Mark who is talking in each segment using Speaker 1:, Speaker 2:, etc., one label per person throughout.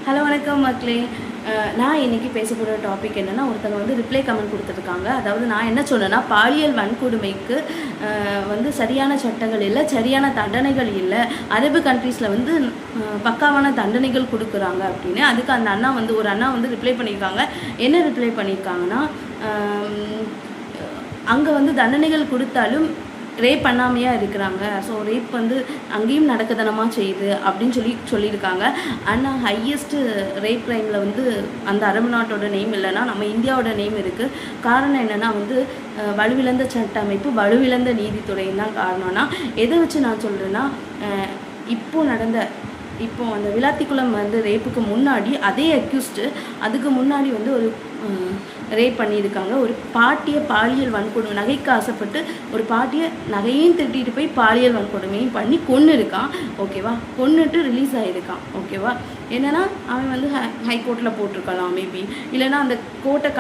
Speaker 1: Hello வணக்கம் மக்களே. நான் இன்றைக்கி பேச போகிற டாபிக் என்னென்னா, ஒருத்தங்க வந்து ரிப்ளை கமெண்ட் கொடுத்துருக்காங்க. அதாவது நான் என்ன சொன்னேன்னா, பாலியல் வன்கொடுமைக்கு வந்து சரியான சட்டங்கள் இல்லை, சரியான தண்டனைகள் இல்லை, அரபு கண்ட்ரீஸில் வந்து பக்காவான தண்டனைகள் கொடுக்குறாங்க அப்படின்னு. அதுக்கு அந்த அண்ணா வந்து ஒரு அண்ணா வந்து ரிப்ளை பண்ணியிருக்காங்க. என்ன ரிப்ளை பண்ணியிருக்காங்கன்னா, அங்கே வந்து தண்டனைகள் கொடுத்தாலும் ரேப் பண்ணாமையாக இருக்கிறாங்க. ஸோ ரேப் வந்து அங்கேயும் நடக்கதனமாக செய்யுது அப்படின்னு சொல்லியிருக்காங்க. ஆனால் ஹையஸ்ட்டு ரேப் க்ரைமில் வந்து அந்த அரபு நாட்டோட நேம் இல்லைன்னா நம்ம இந்தியாவோட நேம் இருக்குது. காரணம் என்னென்னா வந்து வலுவிழந்த சட்ட அமைப்பு, வலுவிழந்த நீதித்துறைன்னு தான் காரணம்னா, எதை வச்சு நான் சொல்கிறேன்னா, இப்போ அந்த விளாத்திக்குளம் வந்து ரேப்புக்கு முன்னாடி அதே அக்யூஸ்டு அதுக்கு முன்னாடி வந்து ஒரு ரேப் பண்ணியிருக்காங்க. ஒரு பாட்டியை பாலியல் வன்கொடுமை, நகைக்கு ஆசைப்பட்டு ஒரு பாட்டியை நகையும் திட்டிட்டு போய் பாலியல் வன்கொடுமையும் பண்ணி கொன்று இருக்கான். ஓகேவா, கொன்னுட்டு ரிலீஸ் ஆகிருக்கான். ஓகேவா, என்னென்னா அவன் வந்து ஹைகோர்ட்டில் போட்டிருக்கலாம் மேபி, இல்லைனா அந்த கோர்ட்டை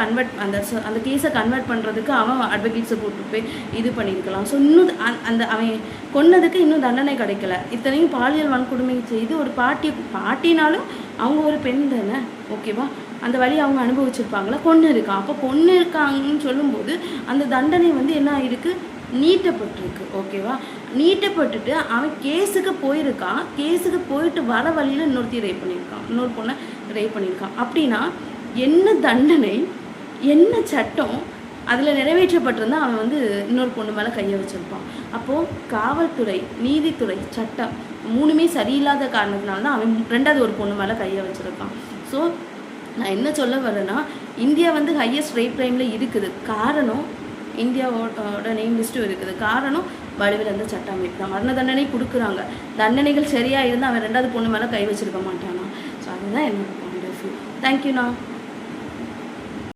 Speaker 1: அந்த கேஸை கன்வெர்ட் பண்ணுறதுக்கு அவன் அட்வொகேட்ஸை போட்டு போய் இது பண்ணியிருக்கலாம். ஸோ இன்னும் அந்த அவன் கொன்னதுக்கு இன்னும் தண்டனை கிடைக்கல. இத்தனையும் பாலியல் வன்கொடுமை செய்து ஒரு பாட்டினாலும் அவங்க ஒரு பெண் தானே. ஓகேவா, அந்த வழியை அவங்க அனுபவிச்சிருப்பாங்களா, கொன்று இருக்கான். அப்போ கொன்று இருக்காங்கன்னு சொல்லும்போது அந்த தண்டனை வந்து என்ன ஆகிருக்கு, நீட்டப்பட்டிருக்கு. ஓகேவா, நீட்டப்பட்டுட்டு அவன் கேஸுக்கு போயிருக்கான். கேஸுக்கு போயிட்டு வர வழியில் இன்னொரு பொண்ணை ரேப் பண்ணியிருக்கான். அப்படின்னா என்ன தண்டனை, என்ன சட்டம் அதில் நிறைவேற்றப்பட்டிருந்தால் அவன் வந்து இன்னொரு பொண்ணு மேலே கையை வச்சுருப்பான். அப்போது காவல்துறை, நீதித்துறை, சட்டம் மூணுமே சரியில்லாத காரணத்தினால தான் அவன் ரெண்டாவது ஒரு பொண்ணு மேலே கையை வச்சுருக்கான். ஸோ நான் என்ன சொல்ல வரேன்னா, இந்தியா வந்து ஹையஸ்ட் ரேப் க்ரைமில் இருக்குது. காரணம் இந்தியாவோட நேம் லிஸ்ட்டும் இருக்குது. காரணம் வலுவிழந்த சட்ட அமைப்பு தான். மரண தண்டனை கொடுக்குறாங்க. தண்டனைகள் சரியாக இருந்தால் அவன் ரெண்டாவது பொண்ணு மேலே கை வச்சிருக்க மாட்டானா. ஸோ அதுதான் என்னோட பாயிண்ட் ஆஃப் வியூ. தேங்க்யூண்ணா.